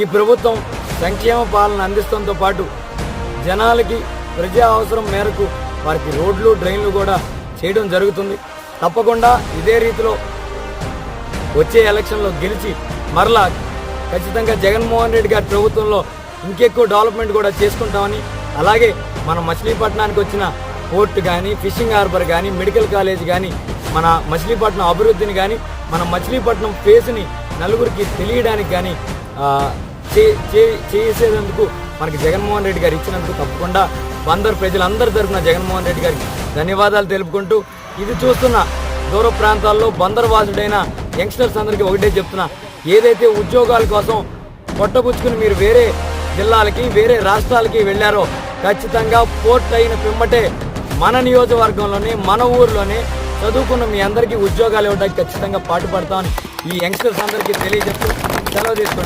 ఈ ప్రభుత్వం సంక్షేమ పాలన అందిస్తంతో పాటు జనాలకి ప్రజా అవసరం మేరకు వారికి రోడ్లు డ్రైన్లు కూడా చేయడం జరుగుతుంది. తప్పకుండా ఇదే రీతిలో వచ్చే ఎలక్షన్లో గెలిచి మరలా ఖచ్చితంగా జగన్మోహన్ రెడ్డి గారి ప్రభుత్వంలో ఇంకెక్కువ డెవలప్మెంట్ కూడా చేసుకుంటామని, అలాగే మన మచిలీపట్నానికి వచ్చిన పోర్ట్ కానీ, ఫిషింగ్ హార్బర్ కానీ, మెడికల్ కాలేజ్ కానీ, మన మచిలీపట్నం అభివృద్ధిని కానీ, మన మచిలీపట్నం ఫేస్ని నలుగురికి తెలియడానికి కానీ చేసేందుకు మనకి జగన్మోహన్ రెడ్డి గారు ఇచ్చినందుకు తప్పకుండా బందర్ ప్రజలందరి తరఫున జగన్మోహన్ రెడ్డి గారికి ధన్యవాదాలు తెలుపుకుంటూ, ఇది చూస్తున్న దూర ప్రాంతాల్లో బందర్ వాసుడైన యంగ్స్టర్స్ అందరికీ ఒకటే చెప్తున్నా, ఏదైతే ఉద్యోగాల కోసం పొట్టబుచ్చుకుని మీరు వేరే జిల్లాలకి వేరే రాష్ట్రాలకి వెళ్ళారో ఖచ్చితంగా పోర్ట్ అయిన పిమ్మటే మన నియోజకవర్గంలోనే మన ఊర్లోనే చదువుకున్న మీ అందరికీ ఉద్యోగాలు ఇవ్వడానికి ఖచ్చితంగా పాటుపడతామని ఈ యంగ్స్టర్స్ అందరికీ తెలియజేస్తూ సెలవు తీసుకున్నాను.